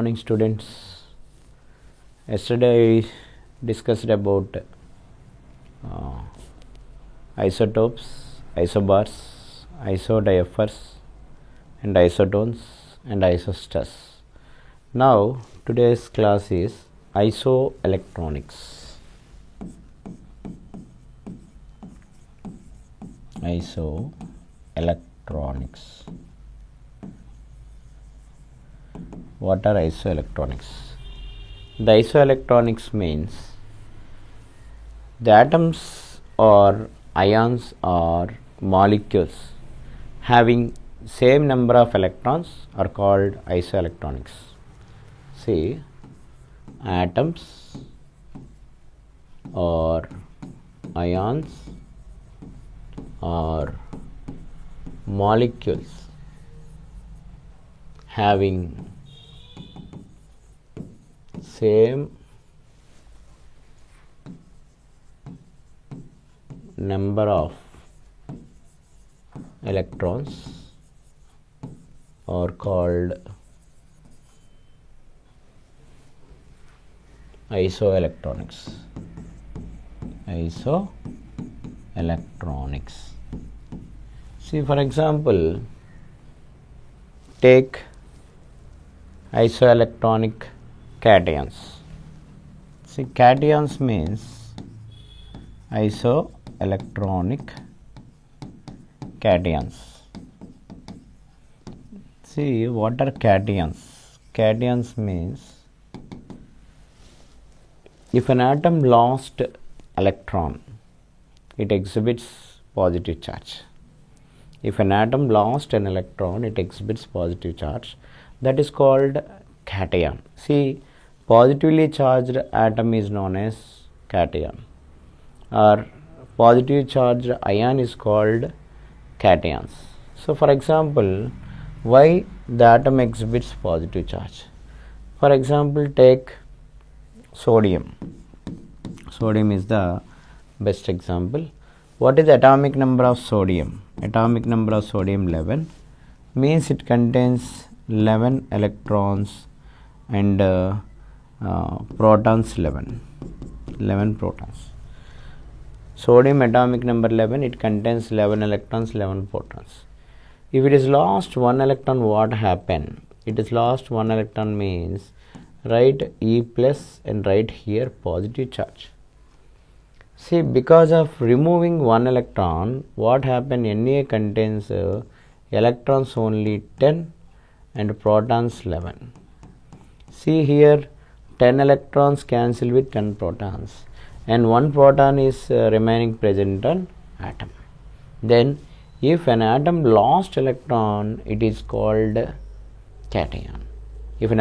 morning, students. Yesterday I discussed about isotopes, isobars, isodiaphers, and isotones and isostars. Now today's class is isoelectronics. Isoelectronics. What are isoelectronics? The isoelectronics means the atoms or ions or molecules having same number of electrons are called isoelectronics. See, atoms or ions or molecules having same number of electrons are called isoelectronics. Isoelectronics. See, for example, take isoelectronic cations. See, cations means isoelectronic cations. See, what are cations? Cations means if an atom lost electron, it exhibits positive charge. If an atom lost an electron, it exhibits positive charge. That is called cation. See, positively charged atom is known as cation, or positive charged ion is called cations. So, for example, why the atom exhibits positive charge? For example, take sodium. Sodium is the best example. What is the atomic number of sodium? Atomic number of sodium 11, means it contains 11 electrons and protons 11 protons. Sodium atomic number 11, it contains 11 electrons, 11 protons. If it is lost one electron, what happen? It is lost one electron means write E plus and write here positive charge. See, because of removing one electron, what happened? Na contains electrons only 10 and protons 11. See here, 10 electrons cancel with 10 protons and 1 proton is remaining present on atom. Then if an atom lost electron, it is called cation. If an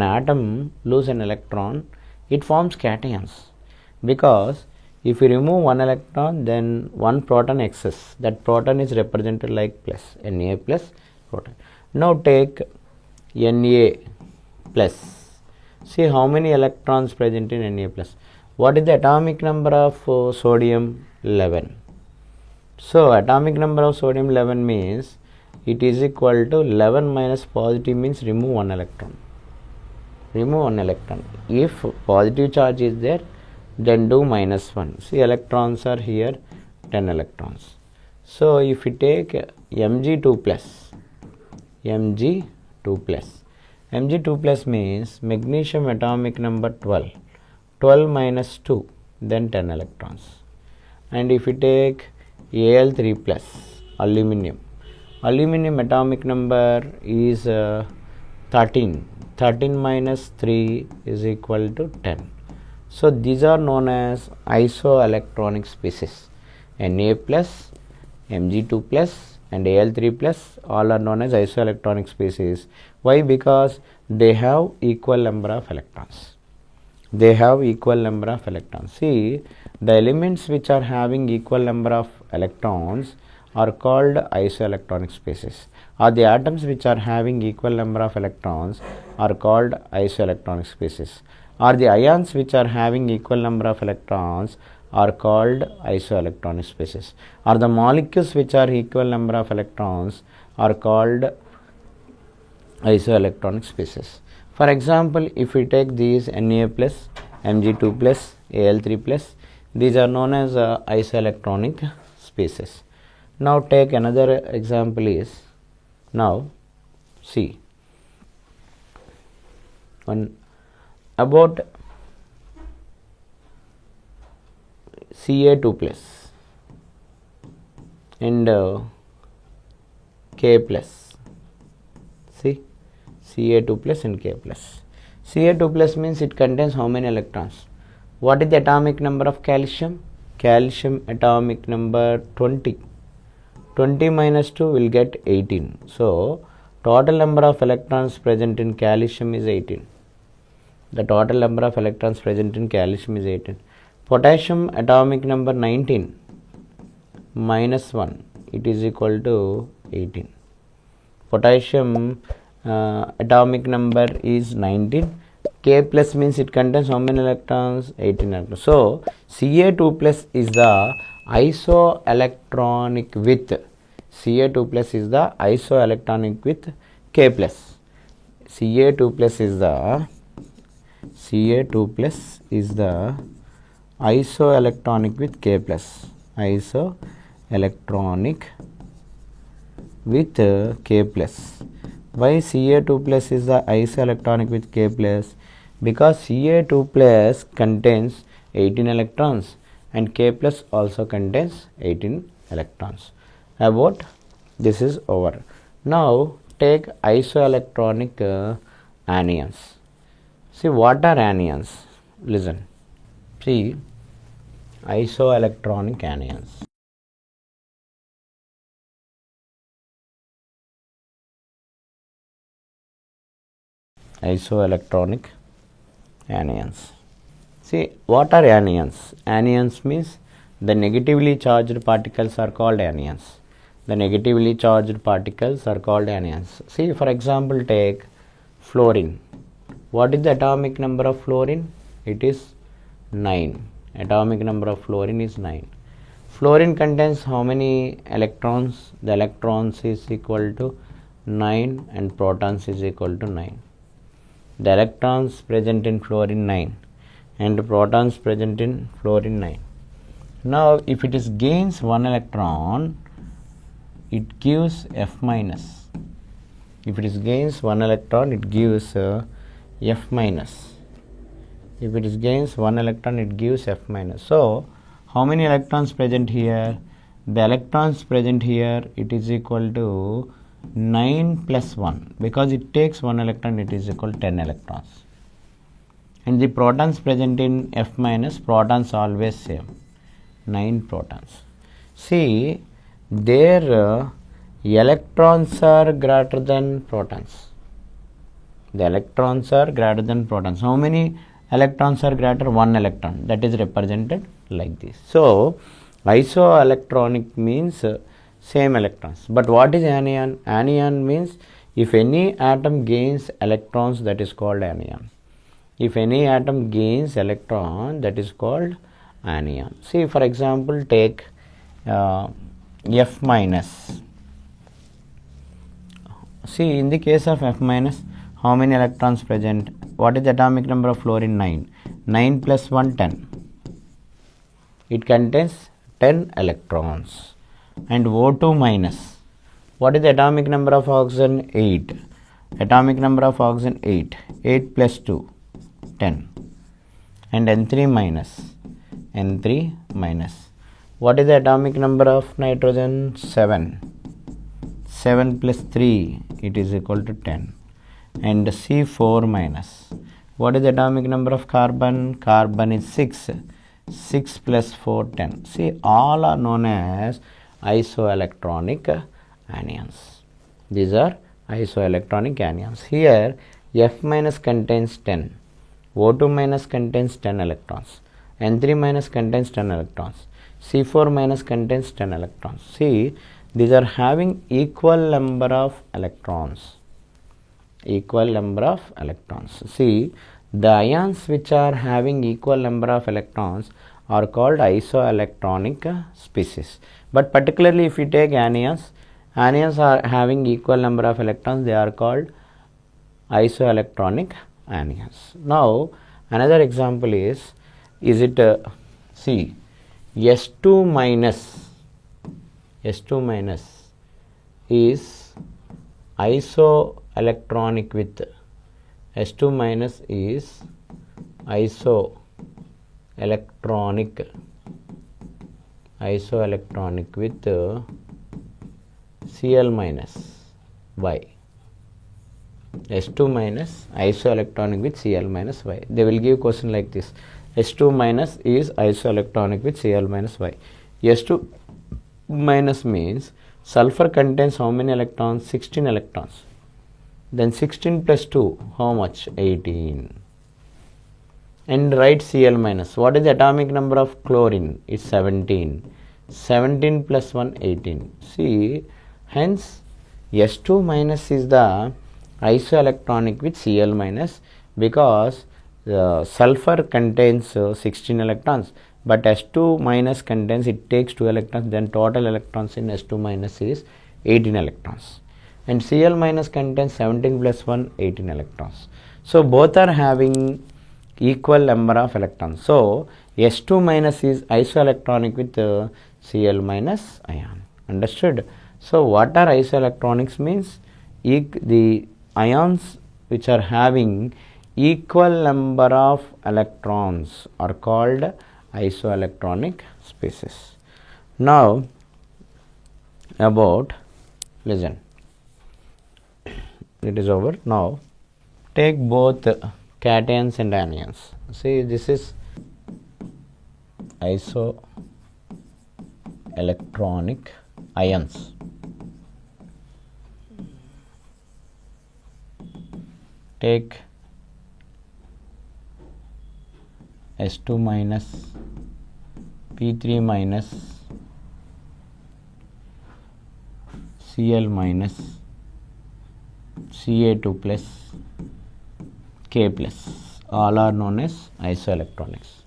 atom lose an electron, it forms cations, because if you remove one electron, then one proton excess, that proton is represented like plus, Na plus proton. Now take Na plus. See how many electrons present in Na plus. What is the atomic number of sodium? 11. So atomic number of sodium 11 means it is equal to 11 minus positive means remove one electron. Remove one electron. If positive charge is there, then do minus 1. See, electrons are here, 10 electrons. So if we take Mg2 plus, Mg2 plus means magnesium atomic number 12, 12 minus 2, then 10 electrons. And if we take Al3 plus, aluminum atomic number is 13, 13 minus 3 is equal to 10. So these are known as isoelectronic species. Na plus, Mg2 plus and Al3 plus, all are known as isoelectronic species. Why? Because they have equal number of electrons. See, the elements which are having equal number of electrons are called isoelectronic species, or the atoms which are having equal number of electrons are called isoelectronic species, or the ions which are having equal number of electrons are called isoelectronic species, or the molecules which are equal number of electrons are called isoelectronic species. For example, if we take these Na plus, Mg2 plus, Al3 plus, these are known as isoelectronic species. Now take another example is, now see one about Ca2 plus and K plus. See, Ca2 plus and K plus. Ca2 plus means it contains how many electrons? What is the atomic number of calcium? Calcium atomic number 20. 20 minus 2 will get 18. So, total number of electrons present in calcium is 18. The total number of electrons present in calcium is 18. Potassium atomic number 19 minus 1, it is equal to 18. Potassium atomic number is 19. K plus means it contains how many electrons? 18 electrons. So, Ca2 plus is the isoelectronic with Ca2 plus is the isoelectronic with K plus. Ca2 plus is the isoelectronic with K plus. Isoelectronic with K plus. Why Ca2 plus is the isoelectronic with K plus? Because Ca2 plus contains 18 electrons and K plus also contains 18 electrons. About this is over. Now take isoelectronic anions. See, what are anions? Listen. See, isoelectronic anions. Isoelectronic anions. See, what are anions? Anions means the negatively charged particles are called anions. The negatively charged particles are called anions. See, for example, take fluorine. What is the atomic number of fluorine? It is 9. Atomic number of fluorine is 9. Fluorine contains how many electrons? The electrons is equal to 9 and protons is equal to 9. The electrons present in fluorine 9 and the protons present in fluorine 9. Now, if it is gains 1 electron, it gives F minus. If it is gains 1 electron, it gives F minus. If it is gains 1 electron, it gives F minus. So, how many electrons present here? The electrons present here, it is equal to 9 plus 1, because it takes 1 electron, it is equal to 10 electrons. And the protons present in F minus, protons always same, 9 protons. See, their electrons are greater than protons. The electrons are greater than protons. How many electrons are greater? 1 electron. That is represented like this. So, isoelectronic means same electrons. But what is anion? Anion means if any atom gains electrons, that is called anion. If any atom gains electron, that is called anion. See, for example, take F minus. See, in the case of F minus, how many electrons present? What is the atomic number of fluorine? 9. 9 plus 1, 10. It contains 10 electrons. And O2 minus. What is the atomic number of oxygen? 8. Atomic number of oxygen 8. 8 plus 2, 10. And N3 minus. N3 minus. What is the atomic number of nitrogen? 7. 7 plus 3, it is equal to 10. And C4 minus. What is the atomic number of carbon? Carbon is 6. 6 plus 4, 10. See, all are known as isoelectronic anions. These are isoelectronic anions. Here, F minus contains 10. O2 minus contains 10 electrons. N3 minus contains 10 electrons. C4 minus contains 10 electrons. See, these are having equal number of electrons. Equal number of electrons. See, the ions which are having equal number of electrons are called isoelectronic species. But particularly if you take anions, anions are having equal number of electrons, they are called isoelectronic anions. Now another example is it see S2 minus is isoelectronic with S2 minus is isoelectronic with Cl minus Y. S2 minus isoelectronic with Cl minus Y. They will give question like this. S2 minus is isoelectronic with Cl minus Y. S2 minus means sulfur contains how many electrons? 16 electrons. Then 16 plus 2, how much? 18. And write Cl minus. What is the atomic number of chlorine? It's 17. 17 plus 1, 18. See, hence S2 minus is the isoelectronic with Cl minus, because sulfur contains 16 electrons, but S2 minus contains, it takes 2 electrons, then total electrons in S2 minus is 18 electrons. And Cl minus contains 17 plus 1, 18 electrons. So both are having equal number of electrons. So S2 minus is isoelectronic with Cl minus ion. Understood? So what are isoelectronics means? The ions which are having equal number of electrons are called isoelectronic species. Now about, listen, it is over. Now take both cations and anions. See, this is isoelectronic ions. Take S2 minus, P3 minus, Cl minus, Ca2 plus, K plus. All are known as isoelectronics.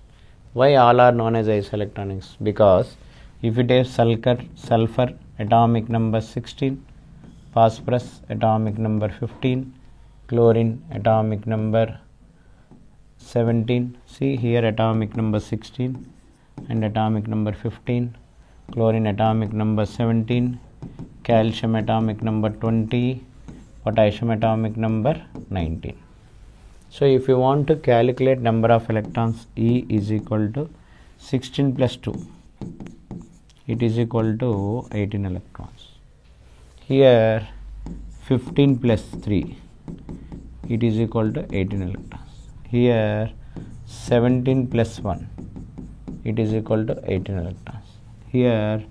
Why all are known as isoelectronics? Because if it is sulfur atomic number 16, phosphorus atomic number 15, chlorine atomic number 17. See here atomic number 16 and atomic number 15, chlorine atomic number 17, calcium atomic number 20, potassium atomic number 19. So if you want to calculate number of electrons, E is equal to 16 plus 2, it is equal to 18 electrons. Here 15 plus 3, it is equal to 18 electrons. Here 17 plus 1, it is equal to 18 electrons. Here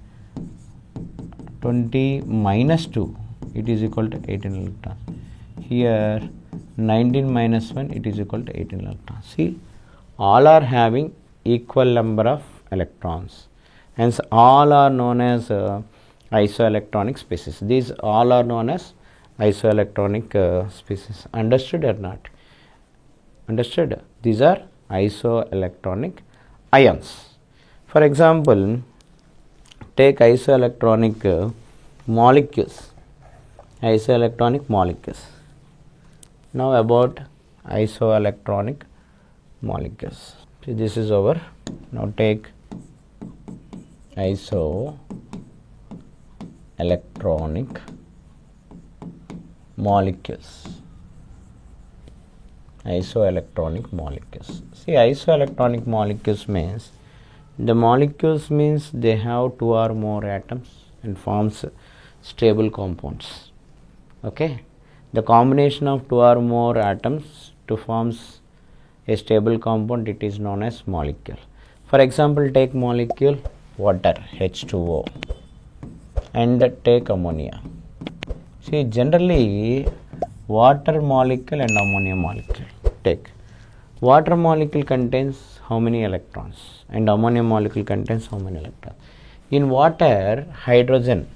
20 minus 2, it is equal to 18 electrons. Here 19 minus 1, it is equal to 18 electrons. See, all are having equal number of electrons. Hence all are known as isoelectronic species. These all are known as isoelectronic species. Understood or not? Understood? These are isoelectronic ions. For example, take isoelectronic molecules. Isoelectronic molecules. Now about isoelectronic molecules. See, this is over. Now take isoelectronic molecules. Isoelectronic molecules. See, isoelectronic molecules means they have 2 or more atoms and forms stable compounds. Okay, the combination of 2 or more atoms to forms a stable compound, it is known as molecule. For example, take molecule water, H2O, and take ammonia. See, generally water molecule and ammonia molecule. Take water molecule contains how many electrons and ammonia molecule contains how many electrons. In water, hydrogen,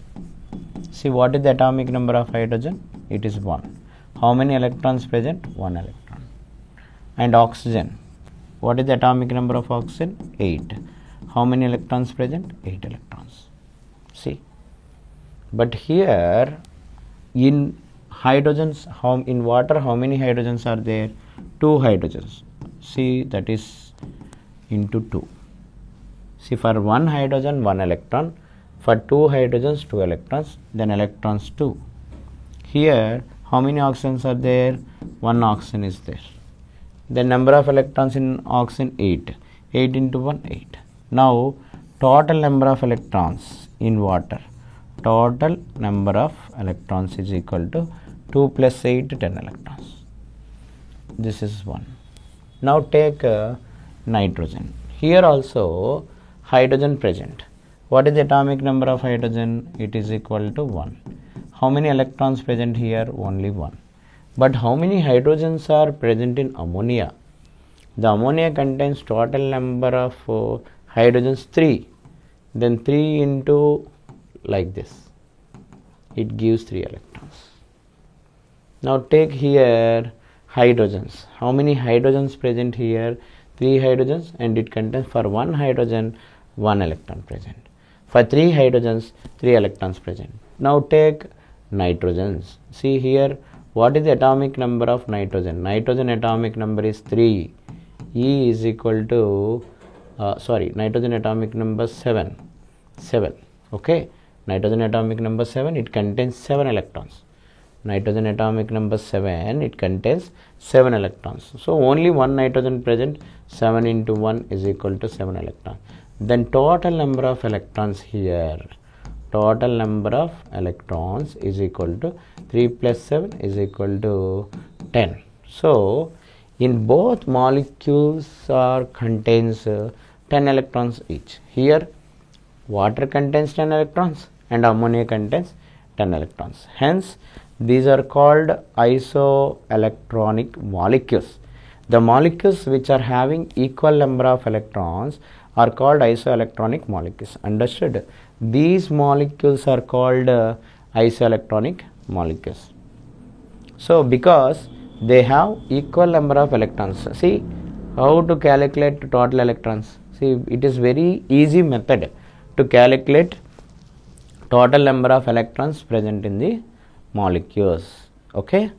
see, what is the atomic number of hydrogen? It is 1. How many electrons present? 1 electron. And oxygen, what is the atomic number of oxygen? 8. How many electrons present? 8 electrons. See, but here in hydrogens, in water how many hydrogens are there? 2 hydrogens. See, that is into 2. See, for 1 hydrogen 1 electron, for 2 hydrogens 2 electrons, then electrons 2. Here how many oxygens are there? 1 oxygen is there. The number of electrons in oxygen 8. 8 into 1 8. Now total number of electrons in water. Total number of electrons is equal to 2 plus 8 10 electrons. This is 1. Now take nitrogen. Here also hydrogen present. What is the atomic number of hydrogen? It is equal to 1. How many electrons present here? Only 1. But how many hydrogens are present in ammonia? The ammonia contains total number of hydrogens 3. Then 3 into like this. It gives 3 electrons. Now take here hydrogens. How many hydrogens present here? 3 hydrogens, and it contains for 1 hydrogen 1 electron present. For 3 hydrogens 3 electrons present. Now take nitrogens. See here, what is the atomic number of nitrogen? Nitrogen atomic number is 3. E is equal to nitrogen atomic number 7. Okay, nitrogen atomic number 7, it contains 7 electrons. Nitrogen atomic number 7, it contains 7 electrons. So only one nitrogen present. 7 into 1 is equal to 7 electrons. Then total number of electrons here. Total number of electrons is equal to 3 plus 7 is equal to 10. So in both molecules contains 10 electrons each. Here water contains 10 electrons and ammonia contains 10 electrons. Hence these are called isoelectronic molecules. The molecules which are having equal number of electrons are called isoelectronic molecules. Understood? These molecules are called isoelectronic molecules. So because they have equal number of electrons. See how to calculate total electrons. See, it is very easy method to calculate total number of electrons present in the molecules. Okay,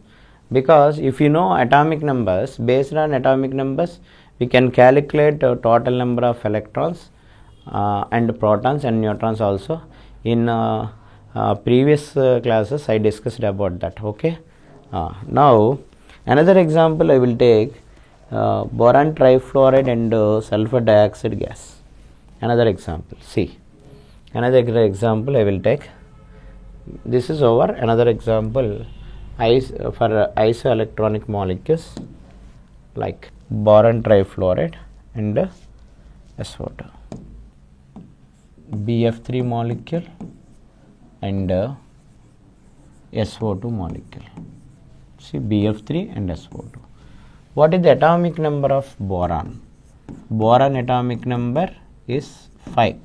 because if you know atomic numbers, based on atomic numbers we can calculate total number of electrons and protons and neutrons also. In previous classes I discussed about that. Okay, now another example I will take boron trifluoride and sulfur dioxide gas. Another example, see, another example I will take. This is over. Another example for isoelectronic molecules like boron trifluoride and SO2, BF3 molecule and SO2 molecule. See, BF3 and SO2. What is the atomic number of boron? Boron atomic number is 5.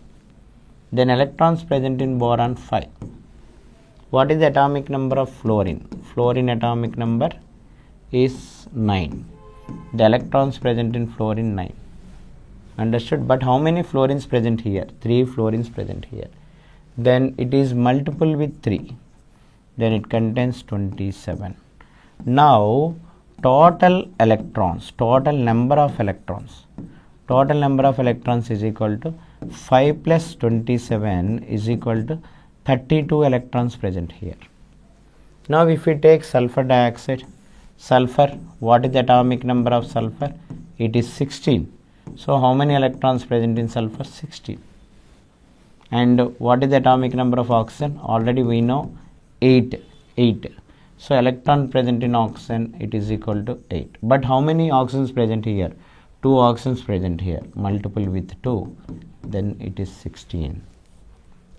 Then electrons present in boron 5. What is the atomic number of fluorine? Fluorine atomic number is 9. The electrons present in fluorine 9. Understood? But how many fluorines present here? 3 fluorines present here. Then it is multiple with 3. Then it contains 27. Now total electrons, total number of electrons. Total number of electrons is equal to 5 plus 27 is equal to 32 electrons present here. Now if we take sulfur dioxide, sulfur, what is the atomic number of sulfur? It is 16. So how many electrons present in sulfur? 16. And what is the atomic number of oxygen? Already we know 8. So electron present in oxygen, it is equal to 8. But how many oxygens present here? 2 oxygens present here. Multiple with 2. Then it is 16.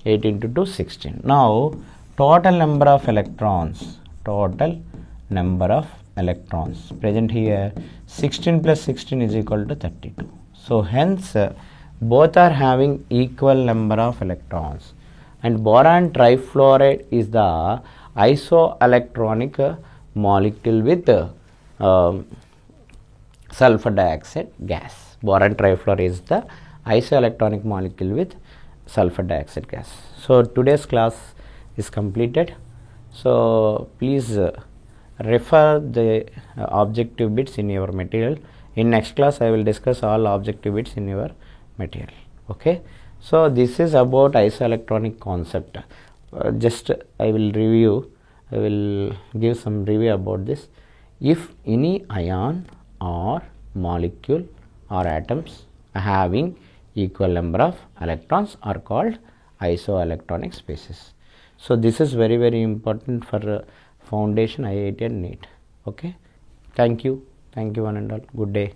8 into 2, 16. Now total number of electrons. Total number of electrons present here. 16 plus 16 is equal to 32. So hence both are having equal number of electrons. And boron trifluoride is the isoelectronic molecule with sulfur dioxide gas. Boron trifluoride is the isoelectronic molecule with sulfur dioxide gas. So today's class is completed. So please refer the objective bits in your material. In next class I will discuss all objective bits in your material. Okay, so this is about isoelectronic concept. Just I will give some review about this. If any ion or molecule or atoms having equal number of electrons are called isoelectronic species. So this is very important for foundation, IIT and NEET. Okay, thank you one and all. Good day.